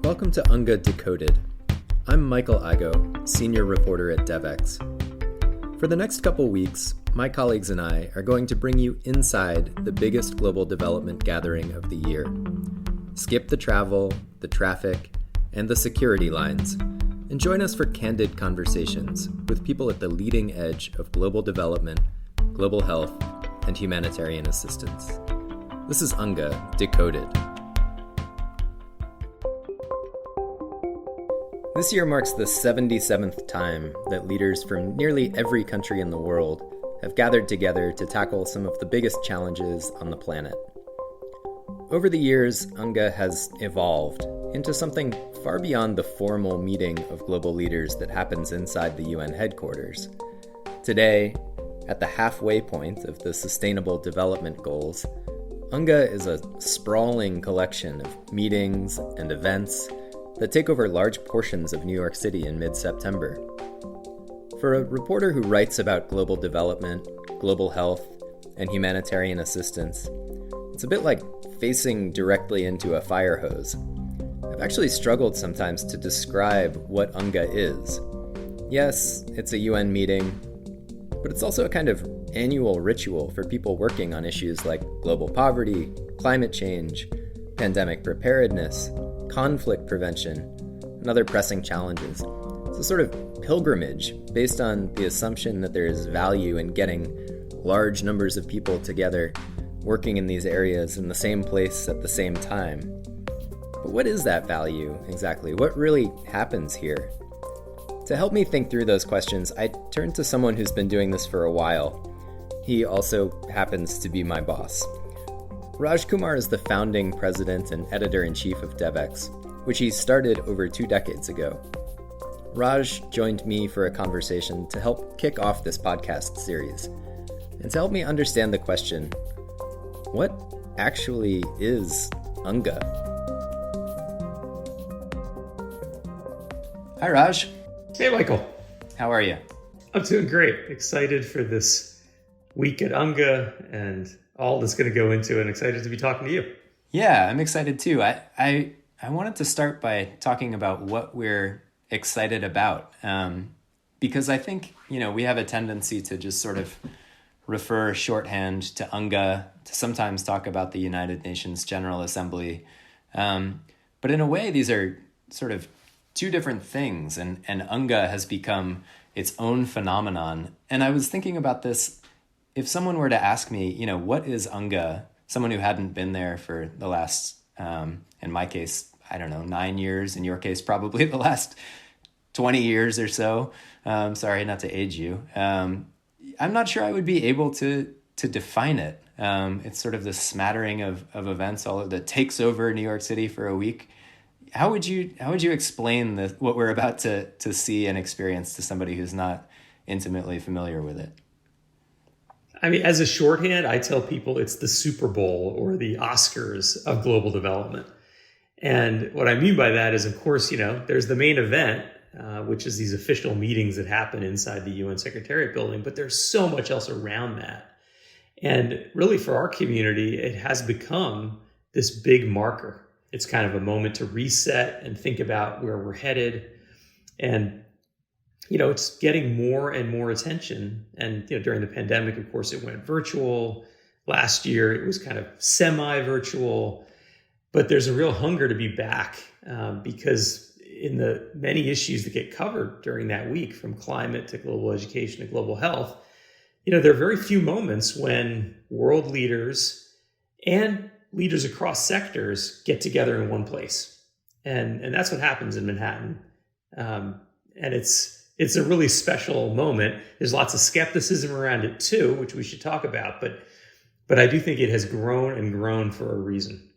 Welcome to UNGA Decoded. I'm Michael Igoe, senior reporter at Devex. For the next couple weeks, my colleagues and I are going to bring you inside the biggest global development gathering of the year. Skip the travel, the traffic, and the security lines, and join us for candid conversations with people at the leading edge of global development, global health, and humanitarian assistance. This is UNGA Decoded. This year marks the 77th time that leaders from nearly every country in the world have gathered together to tackle some of the biggest challenges on the planet. Over the years, UNGA has evolved into something far beyond the formal meeting of global leaders that happens inside the UN headquarters. Today, at the halfway point of the Sustainable Development Goals, UNGA is a sprawling collection of meetings and events that take over large portions of New York City in mid-September. For a reporter who writes about global development, global health, and humanitarian assistance, it's a bit like facing directly into a fire hose. I've actually struggled sometimes to describe what UNGA is. Yes, it's a UN meeting, but it's also a kind of annual ritual for people working on issues like global poverty, climate change, pandemic preparedness, conflict prevention, and other pressing challenges. It's a sort of pilgrimage based on the assumption that there is value in getting large numbers of people together working in these areas in the same place at the same time. But what is that value exactly? What really happens here? To help me think through those questions, I turned to someone who's been doing this for a while. He also happens to be my boss. Raj Kumar is the founding president and editor-in-chief of Devex, which he started over 2 decades ago. Raj joined me for a conversation to help kick off this podcast series, and to help me understand the question, what actually is UNGA? Hi, Raj. Hey, Michael. How are you? I'm doing great. Excited for this week at UNGA and all that's going to go into it, and excited to be talking to you. Yeah, I'm excited too. I wanted to start by talking about what we're excited about, because I think, we have a tendency to just sort of refer shorthand to UNGA, to sometimes talk about the United Nations General Assembly. But in a way, these are sort of two different things, and UNGA has become its own phenomenon. And I was thinking about this. If someone were to ask me, what is UNGA, someone who hadn't been there for the last, in my case, 9 years, in your case, probably the last 20 years or so. Sorry, not to age you. I'm not sure I would be able to define it. It's sort of this smattering of events all that takes over New York City for a week. How would you explain what we're about to see and experience to somebody who's not intimately familiar with it? I mean, as a shorthand, I tell people it's the Super Bowl or the Oscars of global development. And what I mean by that is, of course, there's the main event, which is these official meetings that happen inside the UN Secretariat building, but there's so much else around that. And really for our community, it has become this big marker. It's kind of a moment to reset and think about where we're headed. And it's getting more and more attention. And during the pandemic, of course, it went virtual. Last year, it was kind of semi-virtual. But there's a real hunger to be back because in the many issues that get covered during that week, from climate to global education to global health, there are very few moments when world leaders and leaders across sectors get together in one place. And that's what happens in Manhattan. And it's a really special moment. There's lots of skepticism around it too, which we should talk about. But I do think it has grown and grown for a reason.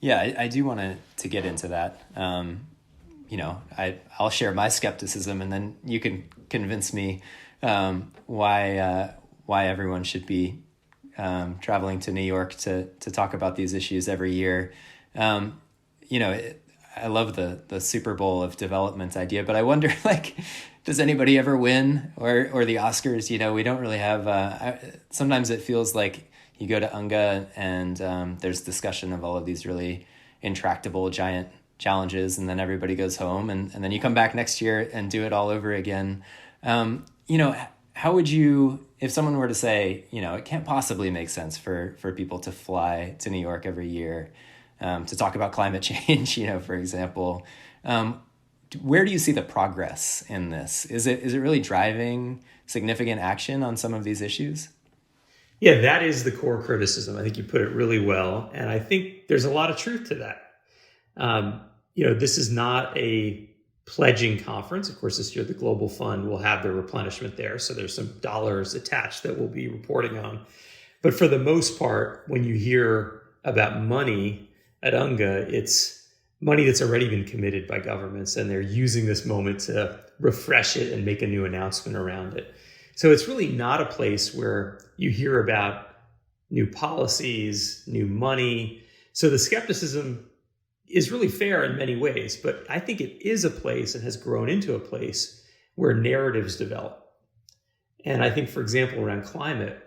Yeah, I do want to get into that. I'll share my skepticism, and then you can convince me why everyone should be traveling to New York to talk about these issues every year. I love the Super Bowl of development idea, but I wonder, does anybody ever win or the Oscars? We don't really have. Sometimes it feels like you go to UNGA and there's discussion of all of these really intractable giant challenges, and then everybody goes home, and then you come back next year and do it all over again. How would you, if someone were to say, it can't possibly make sense for people to fly to New York every year to talk about climate change, for example, where do you see the progress in this? Is it really driving significant action on some of these issues? Yeah, that is the core criticism. I think you put it really well. And I think there's a lot of truth to that. This is not a pledging conference. Of course, this year the Global Fund will have their replenishment there. So there's some dollars attached that we'll be reporting on. But for the most part, when you hear about money at UNGA, it's money that's already been committed by governments, and they're using this moment to refresh it and make a new announcement around it. So it's really not a place where you hear about new policies, new money. So the skepticism is really fair in many ways, but I think it is a place and has grown into a place where narratives develop. And I think, for example, around climate,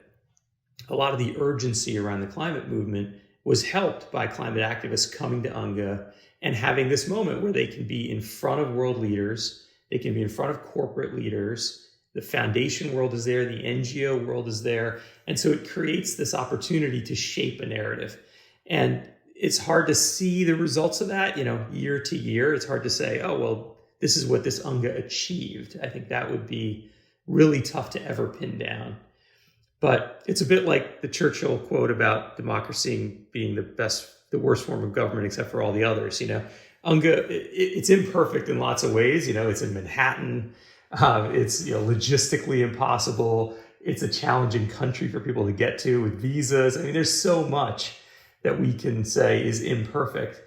a lot of the urgency around the climate movement was helped by climate activists coming to UNGA and having this moment where they can be in front of world leaders, they can be in front of corporate leaders, the foundation world is there, the NGO world is there. And so it creates this opportunity to shape a narrative. And it's hard to see the results of that, year to year. It's hard to say, oh, well, this is what this UNGA achieved. I think that would be really tough to ever pin down. But it's a bit like the Churchill quote about democracy being the worst form of government except for all the others. UNGA, it's imperfect in lots of ways. It's in Manhattan. It's logistically impossible. It's a challenging country for people to get to with visas. I mean, there's so much that we can say is imperfect,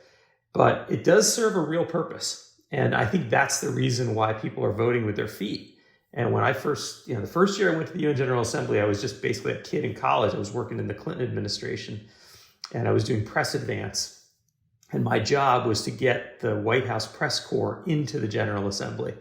but it does serve a real purpose. And I think that's the reason why people are voting with their feet. And when I first, the first year I went to the UN General Assembly, I was just basically a kid in college. I was working in the Clinton administration, and I was doing press advance. And my job was to get the White House press corps into the General Assembly,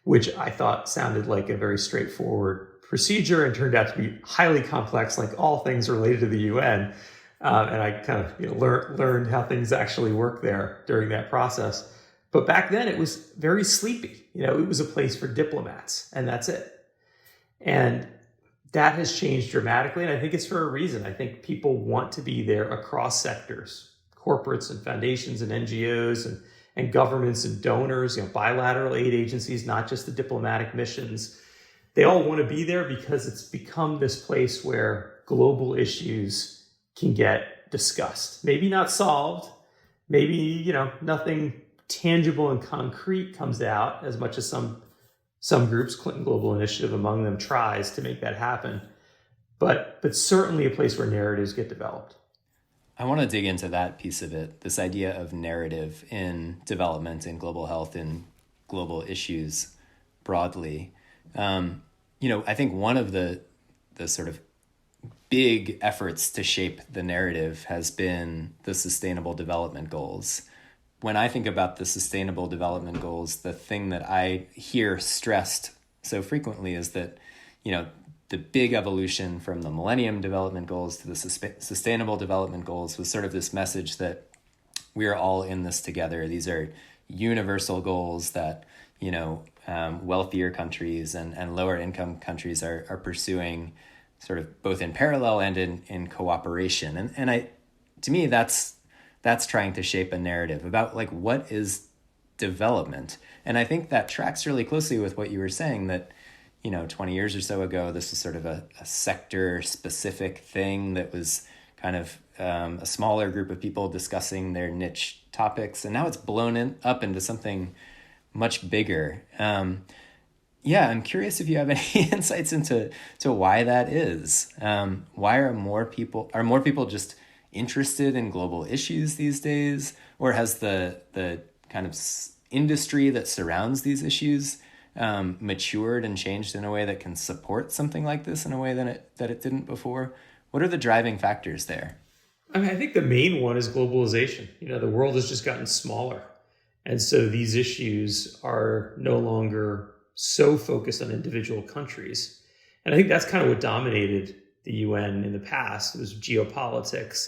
which I thought sounded like a very straightforward procedure and turned out to be highly complex, like all things related to the UN. And I kind of learned how things actually work there during that process. But back then it was very sleepy. It was a place for diplomats, and that's it. And that has changed dramatically, and I think it's for a reason. I think people want to be there across sectors, corporates and foundations and NGOs and governments and donors, bilateral aid agencies, not just the diplomatic missions. They all want to be there because it's become this place where global issues can get discussed. Maybe not solved. Maybe, nothing tangible and concrete comes out as much as some groups, Clinton Global Initiative among them, tries to make that happen. But certainly a place where narratives get developed. I want to dig into that piece of it, this idea of narrative in development, in global health, in global issues broadly. I think one of the sort of big efforts to shape the narrative has been the Sustainable Development Goals. When I think about the Sustainable Development Goals, the thing that I hear stressed so frequently is that, the big evolution from the Millennium Development Goals to the Sustainable Development Goals was sort of this message that we are all in this together. These are universal goals that, wealthier countries and lower income countries are pursuing sort of both in parallel and in cooperation. And to me, that's trying to shape a narrative about like what is development. And I think that tracks really closely with what you were saying, that 20 years or so ago, this was sort of a sector-specific thing that was kind of a smaller group of people discussing their niche topics. And now it's blown up into something much bigger. I'm curious if you have any insights into why that is. Why are more people just interested in global issues these days? Or has the kind of industry that surrounds these issues matured and changed in a way that can support something like this in a way that it didn't before? What are the driving factors there? I think the main one is globalization. The world has just gotten smaller. And so these issues are no longer so focused on individual countries. And I think that's kind of what dominated the UN in the past. It was geopolitics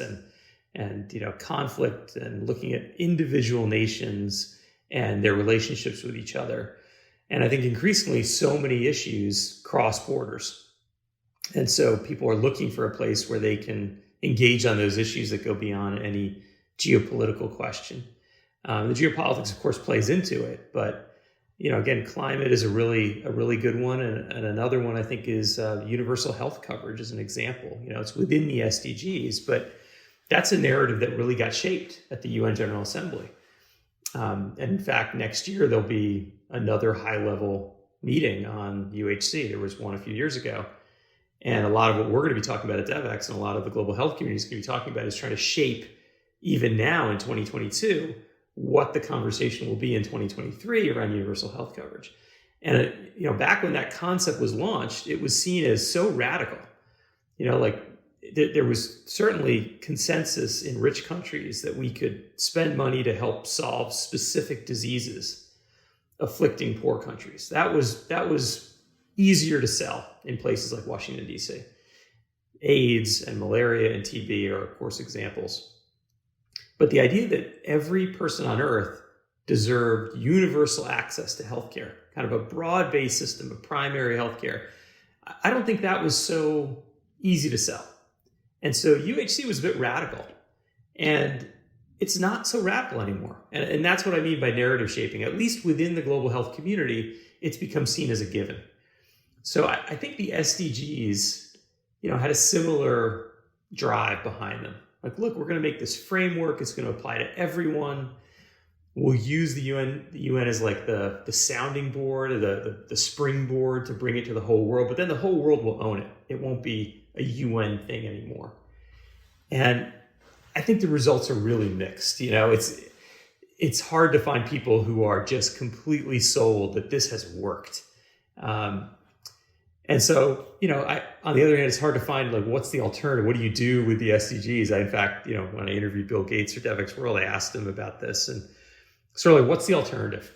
and conflict and looking at individual nations and their relationships with each other. And I think increasingly so many issues cross borders. And so people are looking for a place where they can engage on those issues that go beyond any geopolitical question. The geopolitics, of course, plays into it, but again, climate is a really good one, and another one I think is universal health coverage as an example. It's within the SDGs, but that's a narrative that really got shaped at the UN General Assembly. And in fact, next year there'll be another high-level meeting on UHC. There was one a few years ago. And a lot of what we're going to be talking about at Devex and a lot of the global health community is going to be talking about is trying to shape, even now in 2022, what the conversation will be in 2023 around universal health coverage. And, back when that concept was launched, it was seen as so radical. There was certainly consensus in rich countries that we could spend money to help solve specific diseases afflicting poor countries. That was easier to sell in places like Washington, D.C. AIDS and malaria and TB are, of course, examples. But the idea that every person on earth deserved universal access to healthcare, kind of a broad-based system of primary healthcare, I don't think that was so easy to sell. And so UHC was a bit radical, and it's not so radical anymore. And that's what I mean by narrative shaping. At least within the global health community, it's become seen as a given. So I think the SDGs, had a similar drive behind them. Like, look, we're going to make this framework. It's going to apply to everyone. We'll use the UN as like the sounding board, the springboard to bring it to the whole world. But then the whole world will own it. It won't be a UN thing anymore. And I think the results are really mixed. It's hard to find people who are just completely sold that this has worked. And so, on the other hand, it's hard to find, like, what's the alternative? What do you do with the SDGs? In fact, when I interviewed Bill Gates for Devex World, I asked him about this, and sort of like, what's the alternative?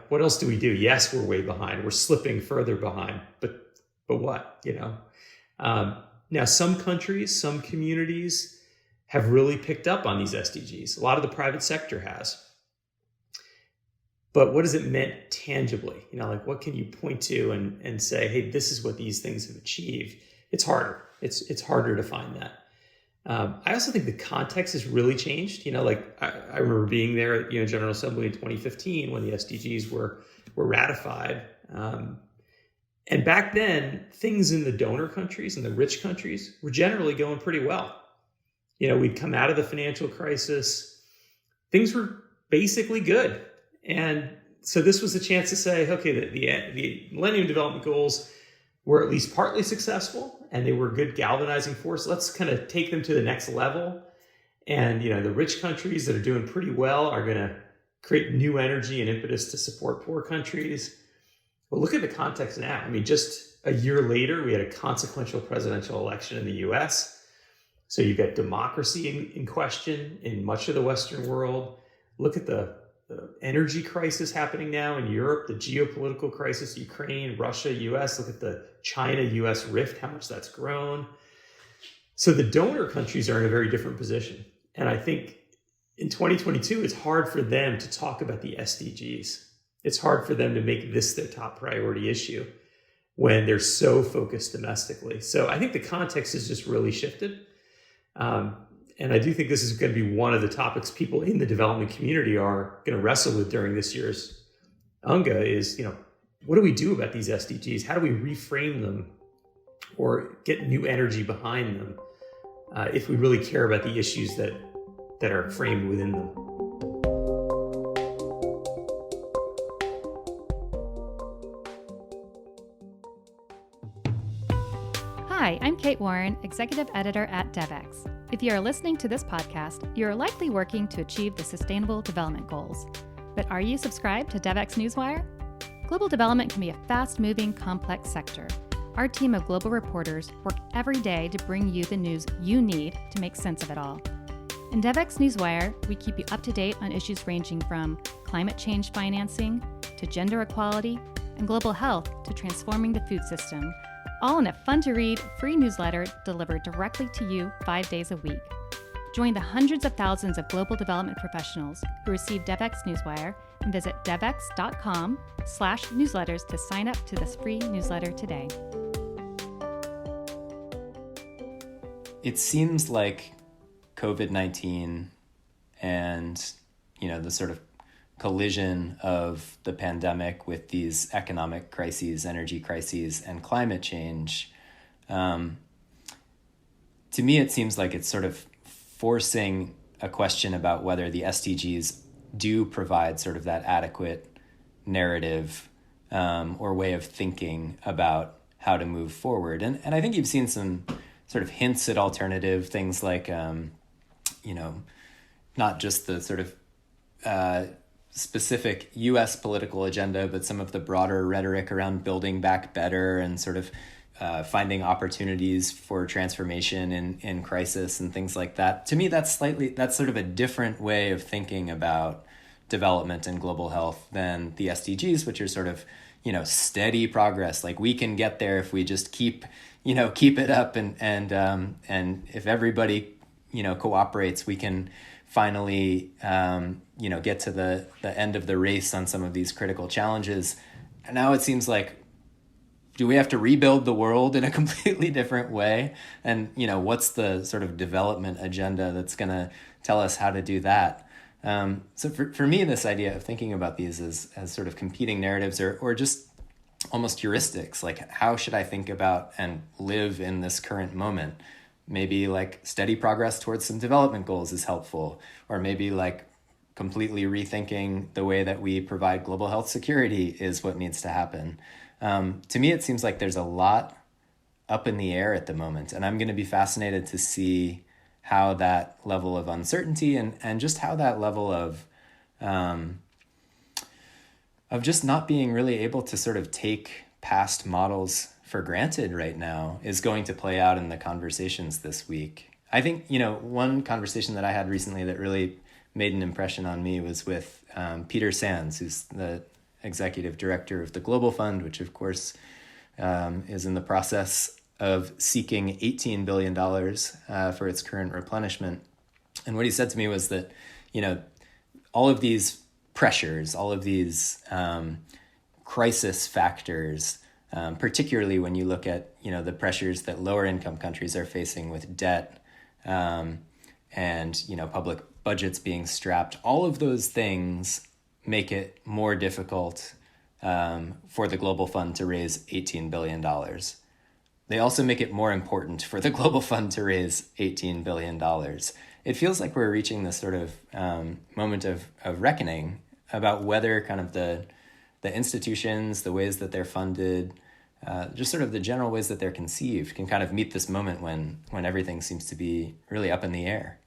What else do we do? Yes, we're way behind. We're slipping further behind, but what, Now, some countries, some communities have really picked up on these SDGs. A lot of the private sector has. But what does it mean tangibly? What can you point to and say, hey, this is what these things have achieved? It's harder. It's harder to find that. I also think the context has really changed. I remember being there at General Assembly in 2015 when the SDGs were ratified. And back then, things in the donor countries and the rich countries were generally going pretty well. We'd come out of the financial crisis. Things were basically good. And so this was a chance to say, okay, the Millennium Development Goals were at least partly successful, and they were a good galvanizing force. Let's kind of take them to the next level. And, the rich countries that are doing pretty well are going to create new energy and impetus to support poor countries. Well, look at the context now. Just a year later, we had a consequential presidential election in the US. So you've got democracy in question in much of the Western world. Look at the energy crisis happening now in Europe, the geopolitical crisis, Ukraine, Russia, US. Look at the China-US rift, how much that's grown. So the donor countries are in a very different position. And I think in 2022, it's hard for them to talk about the SDGs. It's hard for them to make this their top priority issue when they're so focused domestically. So I think the context has just really shifted. And I do think this is going to be one of the topics people in the development community are going to wrestle with during this year's UNGA is, what do we do about these SDGs? How do we reframe them or get new energy behind them if we really care about the issues that are framed within them? Hi, I'm Kate Warren, Executive Editor at Devex. If you are listening to this podcast, you are likely working to achieve the Sustainable Development Goals. But are you subscribed to Devex Newswire? Global development can be a fast-moving, complex sector. Our team of global reporters work every day to bring you the news you need to make sense of it all. In Devex Newswire, we keep you up to date on issues ranging from climate change financing to gender equality and global health to transforming the food system, all in a fun-to-read, free newsletter delivered directly to you 5 days a week. Join the hundreds of thousands of global development professionals who receive Devex Newswire and visit devex.com/newsletters to sign up to this free newsletter today. It seems like COVID-19 and, the sort of collision of the pandemic with these economic crises, energy crises, and climate change, to me, it seems like it's sort of forcing a question about whether the SDGs do provide sort of that adequate narrative or way of thinking about how to move forward. And I think you've seen some sort of hints at alternative things like, not just the sort of specific U.S. political agenda, but some of the broader rhetoric around building back better and sort of finding opportunities for transformation in crisis and things like that. To me, that's sort of a different way of thinking about development and global health than the SDGs, which are sort of, steady progress. Like we can get there if we just keep it up and if everybody, cooperates, we can finally, get to the end of the race on some of these critical challenges. And now it seems like, do we have to rebuild the world in a completely different way? And, what's the sort of development agenda that's going to tell us how to do that? So for me, this idea of thinking about these as sort of competing narratives or just almost heuristics, like how should I think about and live in this current moment? Maybe like steady progress towards some development goals is helpful, or maybe like completely rethinking the way that we provide global health security is what needs to happen. To me, it seems like there's a lot up in the air at the moment, and I'm going to be fascinated to see how that level of uncertainty and just how that level of just not being really able to sort of take past models for granted right now is going to play out in the conversations this week. I think, one conversation that I had recently that really made an impression on me was with Peter Sands, who's the executive director of the Global Fund, which of course is in the process of seeking $18 billion for its current replenishment. And what he said to me was that, all of these pressures, all of these crisis factors, particularly when you look at, the pressures that lower income countries are facing with debt and, public budgets being strapped, all of those things make it more difficult for the Global Fund to raise $18 billion. They also make it more important for the Global Fund to raise $18 billion. It feels like we're reaching this sort of moment of reckoning about whether kind of the institutions, the ways that they're funded, just sort of the general ways that they're conceived can kind of meet this moment when everything seems to be really up in the air.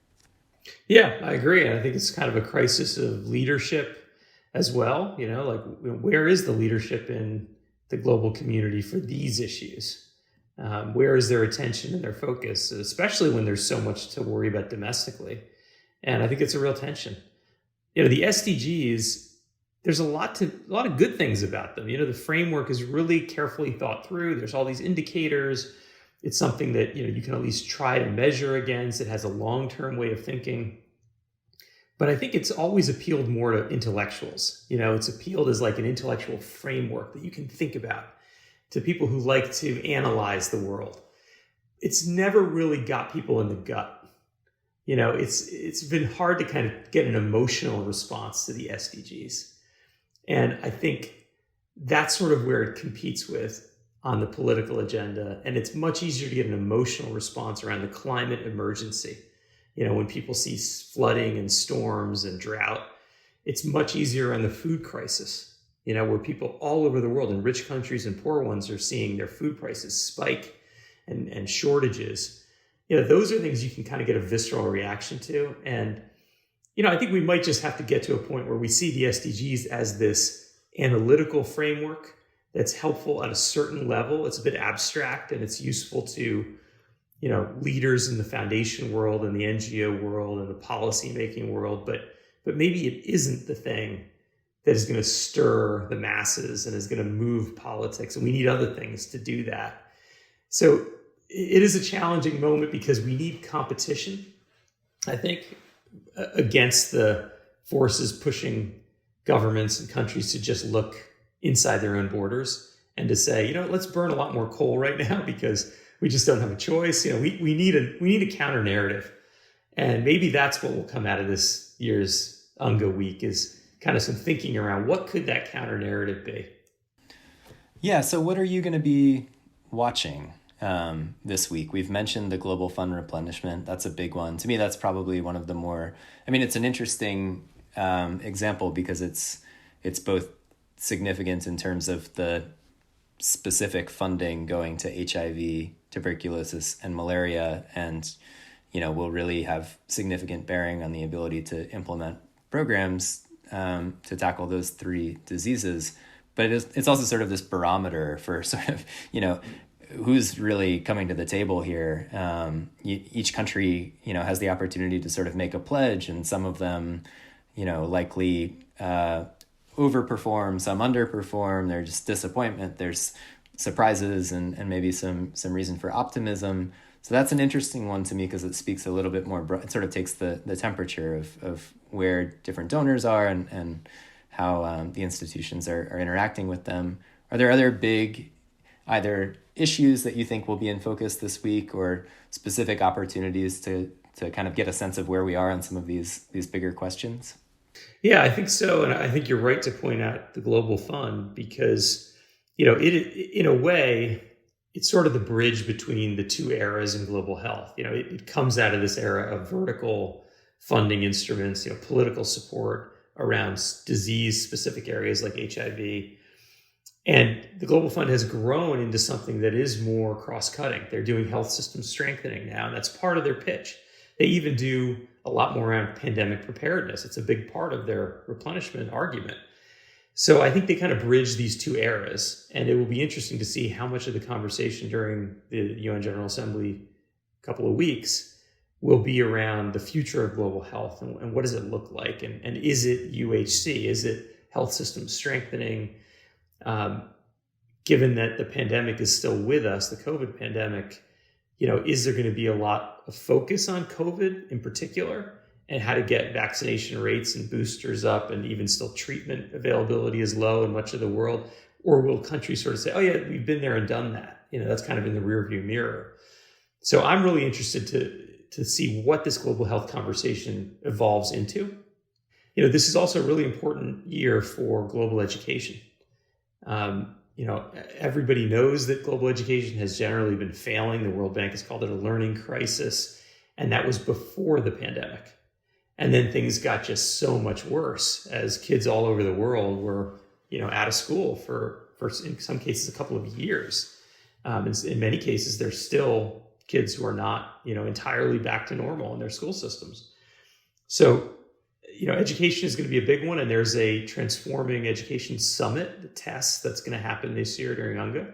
Yeah, I agree. And I think it's kind of a crisis of leadership as well. Where is the leadership in the global community for these issues? Where is their attention and their focus, especially when there's so much to worry about domestically? And I think it's a real tension. The SDGs, there's a lot of good things about them. The framework is really carefully thought through. There's all these indicators. It's something that, you can at least try to measure against. It has a long-term way of thinking. But I think it's always appealed more to intellectuals. It's appealed as like an intellectual framework that you can think about to people who like to analyze the world. It's never really got people in the gut. It's been hard to kind of get an emotional response to the SDGs. And I think that's sort of where it competes with on the political agenda. And it's much easier to get an emotional response around the climate emergency. When people see flooding and storms and drought, it's much easier on the food crisis, where people all over the world in rich countries and poor ones are seeing their food prices spike and shortages. Those are things you can kind of get a visceral reaction to. And, I think we might just have to get to a point where we see the SDGs as this analytical framework that's helpful at a certain level. It's a bit abstract and it's useful to, leaders in the foundation world and the NGO world and the policymaking world, but maybe it isn't the thing that is going to stir the masses and is going to move politics. And we need other things to do that. So it is a challenging moment because we need competition I think, against the forces pushing governments and countries to just look inside their own borders and to say, let's burn a lot more coal right now because we just don't have a choice. We need a counter narrative. And maybe that's what will come out of this year's UNGA week, is kind of some thinking around what could that counter narrative be. Yeah, so what are you going to be watching this week? We've mentioned the Global Fund replenishment. That's a big one. To me, that's probably one of the more, it's an interesting example because it's both significant in terms of the specific funding going to HIV, tuberculosis, and malaria, and will really have significant bearing on the ability to implement programs to tackle those three diseases. But it's also sort of this barometer for sort of, who's really coming to the table here. Each country, has the opportunity to sort of make a pledge, and some of them, likely overperform, some underperform. There's just disappointment, there's surprises, and maybe some reason for optimism. So that's an interesting one to me because it speaks a little bit more, it sort of takes the temperature of where different donors are and how the institutions are interacting with them. Are there other big either issues that you think will be in focus this week or specific opportunities to kind of get a sense of where we are on some of these bigger questions? Yeah, I think so. And I think you're right to point out the Global Fund because, it in a way, it's sort of the bridge between the two eras in global health. It comes out of this era of vertical funding instruments, political support around disease-specific areas like HIV. And the Global Fund has grown into something that is more cross-cutting. They're doing health system strengthening now, and that's part of their pitch. They even do a lot more around pandemic preparedness. It's a big part of their replenishment argument. So I think they kind of bridge these two eras, and it will be interesting to see how much of the conversation during the UN General Assembly couple of weeks will be around the future of global health and what does it look like? And is it UHC? Is it health system strengthening? Given that the pandemic is still with us, the COVID pandemic, is there going to be a lot of focus on COVID in particular and how to get vaccination rates and boosters up and even still treatment availability is low in much of the world? Or will countries sort of say, oh yeah, we've been there and done that. That's kind of in the rearview mirror. So I'm really interested to see what this global health conversation evolves into. This is also a really important year for global education. Everybody knows that global education has generally been failing. The World Bank has called it a learning crisis. And that was before the pandemic. And then things got just so much worse as kids all over the world were, out of school for in some cases, a couple of years. In many cases, there's still kids who are not, entirely back to normal in their school systems. So, education is going to be a big one. And there's a Transforming Education Summit, the test that's going to happen this year during UNGA.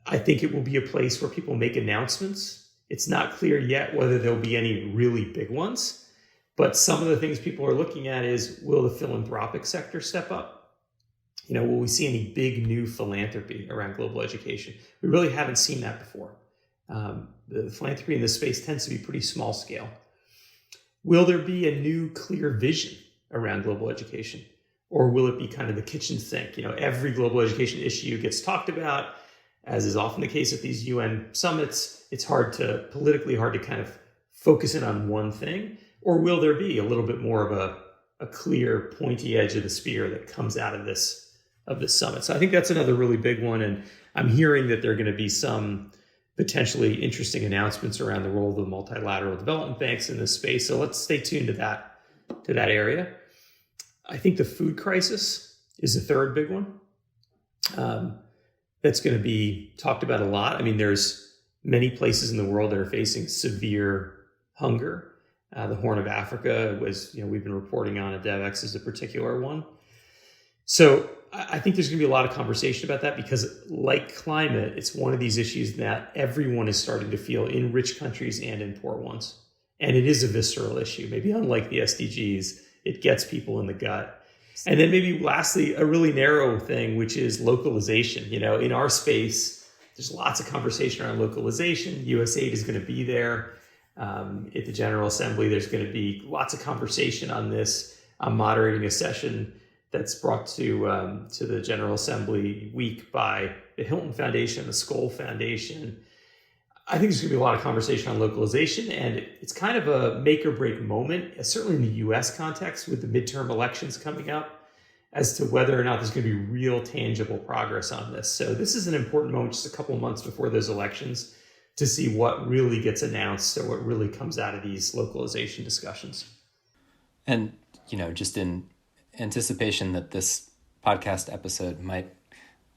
I think it will be a place where people make announcements. It's not clear yet whether there'll be any really big ones, but some of the things people are looking at is, will the philanthropic sector step up? Will we see any big new philanthropy around global education? We really haven't seen that before. The philanthropy in this space tends to be pretty small scale. Will there be a new clear vision around global education? Or will it be kind of the kitchen sink? Every global education issue gets talked about, as is often the case at these UN summits. It's politically hard to kind of focus in on one thing. Or will there be a little bit more of a clear pointy edge of the spear that comes out of this summit? So I think that's another really big one. And I'm hearing that there are going to be some potentially interesting announcements around the role of the multilateral development banks in this space. So let's stay tuned to that area. I think the food crisis is the third big one. That's going to be talked about a lot. There's many places in the world that are facing severe hunger. The Horn of Africa we've been reporting on at Devex is a particular one. So I think there's going to be a lot of conversation about that because, like climate, it's one of these issues that everyone is starting to feel in rich countries and in poor ones. And it is a visceral issue. Maybe unlike the SDGs, it gets people in the gut. And then maybe lastly, a really narrow thing, which is localization. In our space, there's lots of conversation around localization. USAID is going to be there. At the General Assembly, there's going to be lots of conversation on this. I'm moderating a session that's brought to the General Assembly week by the Hilton Foundation, the Skoll Foundation. I think there's going to be a lot of conversation on localization, and it's kind of a make or break moment, certainly in the US context with the midterm elections coming up, as to whether or not there's going to be real tangible progress on this. So this is an important moment, just a couple of months before those elections, to see what really gets announced or what really comes out of these localization discussions. And, just in anticipation that this podcast episode might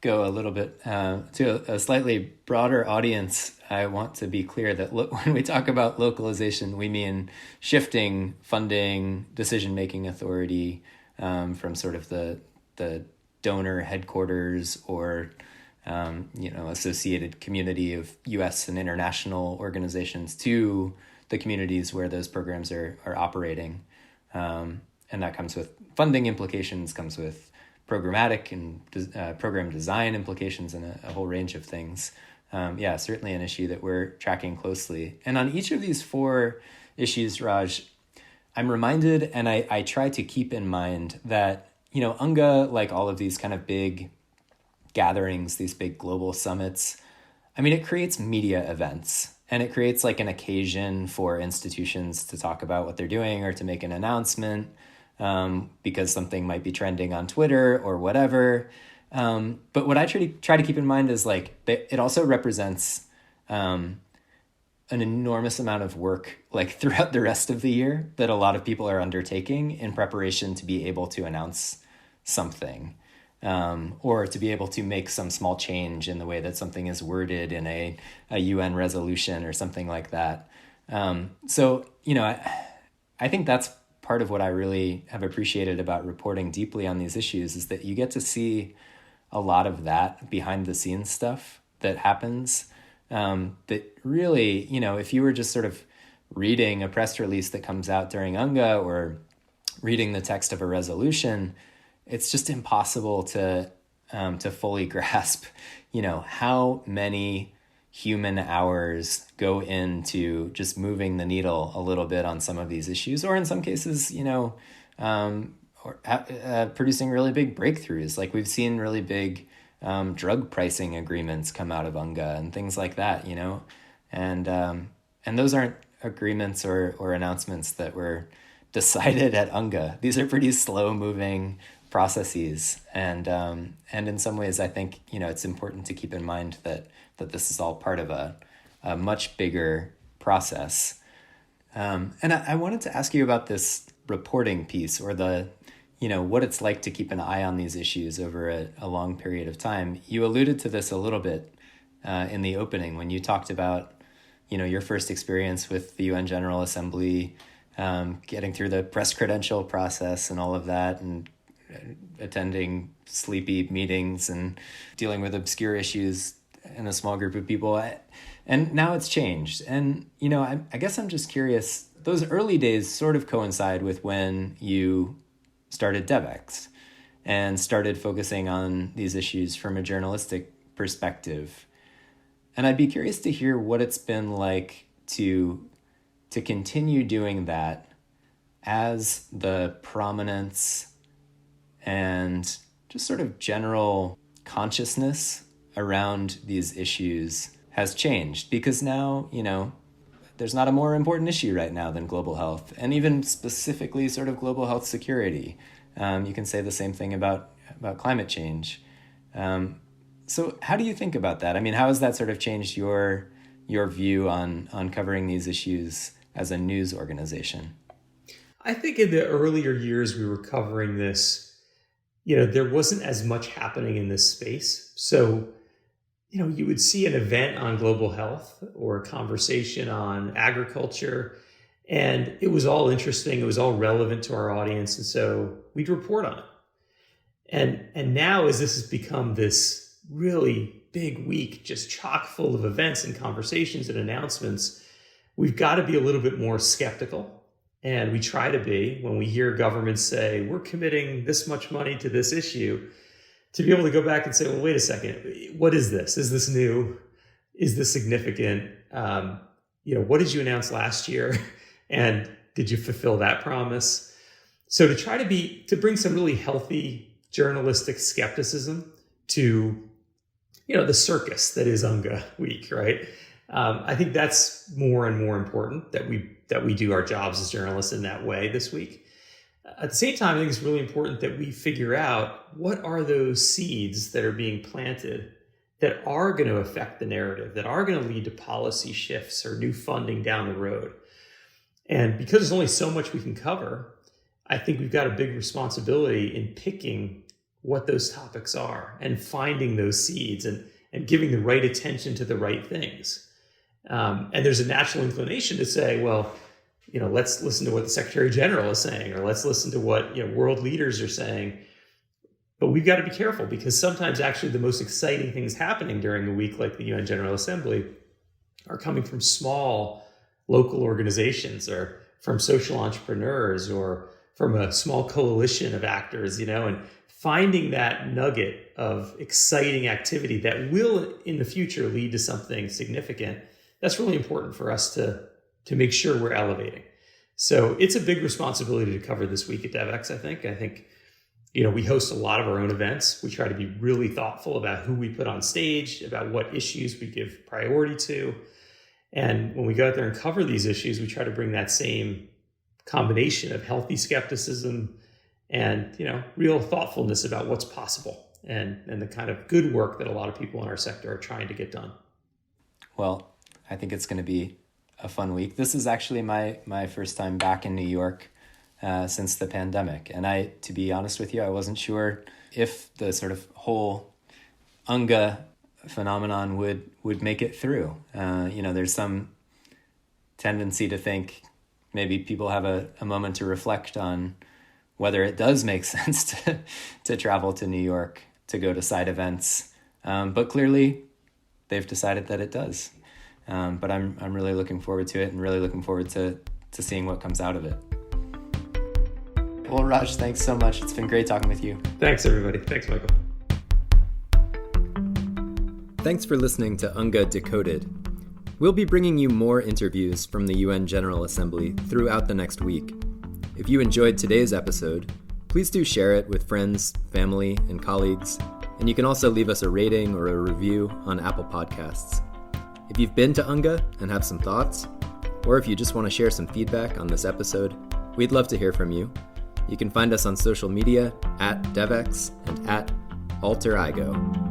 go a little bit to a slightly broader audience, I want to be clear that when we talk about localization, we mean shifting funding, decision-making authority from sort of the donor headquarters or associated community of U.S. and international organizations to the communities where those programs are operating. And that comes with funding implications, comes with programmatic and program design implications, and a whole range of things. Certainly an issue that we're tracking closely. And on each of these four issues, Raj, I'm reminded, and I try to keep in mind that, UNGA, like all of these kind of big gatherings, these big global summits, it creates media events, and it creates like an occasion for institutions to talk about what they're doing or to make an announcement because something might be trending on Twitter or whatever. But what I try to keep in mind is like it also represents an enormous amount of work like throughout the rest of the year that a lot of people are undertaking in preparation to be able to announce something. Or to be able to make some small change in the way that something is worded in a UN resolution or something like that. I think that's part of what I really have appreciated about reporting deeply on these issues is that you get to see a lot of that behind the scenes stuff that happens. That really, if you were just sort of reading a press release that comes out during UNGA or reading the text of a resolution, it's just impossible to fully grasp, how many human hours go into just moving the needle a little bit on some of these issues, or in some cases, producing really big breakthroughs. Like we've seen really big drug pricing agreements come out of UNGA and things like that, and those aren't agreements or announcements that were decided at UNGA. These are pretty slow moving processes. And in some ways, I think, it's important to keep in mind that this is all part of a much bigger process. And I wanted to ask you about this reporting piece or what it's like to keep an eye on these issues over a long period of time. You alluded to this a little bit in the opening when you talked about, your first experience with the UN General Assembly, getting through the press credential process and all of that, and attending sleepy meetings and dealing with obscure issues in a small group of people. And now it's changed. And, I guess I'm just curious, those early days sort of coincide with when you started Devex and started focusing on these issues from a journalistic perspective. And I'd be curious to hear what it's been like to continue doing that as the prominence and just sort of general consciousness around these issues has changed, because now, there's not a more important issue right now than global health, and even specifically sort of global health security. You can say the same thing about climate change. So how do you think about that? How has that sort of changed your view on covering these issues as a news organization? I think in the earlier years we were covering this, there wasn't as much happening in this space. So, you would see an event on global health or a conversation on agriculture, and it was all interesting. It was all relevant to our audience. And so we'd report on it. And now, as this has become this really big week, just chock full of events and conversations and announcements, we've got to be a little bit more skeptical. And we try to be when we hear governments say, we're committing this much money to this issue, to be able to go back and say, well, wait a second, what is this? Is this new? Is this significant? what did you announce last year? And did you fulfill that promise? So to try to bring some really healthy journalistic skepticism to, the circus that is UNGA week, right? I think that's more and more important that we do our jobs as journalists in that way this week. At the same time, I think it's really important that we figure out what are those seeds that are being planted that are going to affect the narrative, that are going to lead to policy shifts or new funding down the road. And because there's only so much we can cover, I think we've got a big responsibility in picking what those topics are and finding those seeds and giving the right attention to the right things. And there's a natural inclination to say, well, let's listen to what the Secretary General is saying, or let's listen to what world leaders are saying. But we've got to be careful, because sometimes actually the most exciting things happening during a week like the UN General Assembly are coming from small local organizations or from social entrepreneurs or from a small coalition of actors, and finding that nugget of exciting activity that will in the future lead to something significant. That's really important for us to make sure we're elevating. So it's a big responsibility to cover this week at Devex, I think. We host a lot of our own events. We try to be really thoughtful about who we put on stage, about what issues we give priority to. And when we go out there and cover these issues, we try to bring that same combination of healthy skepticism and, real thoughtfulness about what's possible and the kind of good work that a lot of people in our sector are trying to get done. Well, I think it's going to be a fun week. This is actually my first time back in New York since the pandemic. And to be honest with you, I wasn't sure if the sort of whole UNGA phenomenon would make it through. There's some tendency to think maybe people have a moment to reflect on whether it does make sense to travel to New York to go to side events. But clearly they've decided that it does. But I'm really looking forward to it and really looking forward to seeing what comes out of it. Well, Raj, thanks so much. It's been great talking with you. Thanks, everybody. Thanks, Michael. Thanks for listening to UNGA Decoded. We'll be bringing you more interviews from the UN General Assembly throughout the next week. If you enjoyed today's episode, please do share it with friends, family, and colleagues, and you can also leave us a rating or a review on Apple Podcasts. If you've been to UNGA and have some thoughts, or if you just want to share some feedback on this episode, we'd love to hear from you. You can find us on social media @Devex and @AlterIgoe.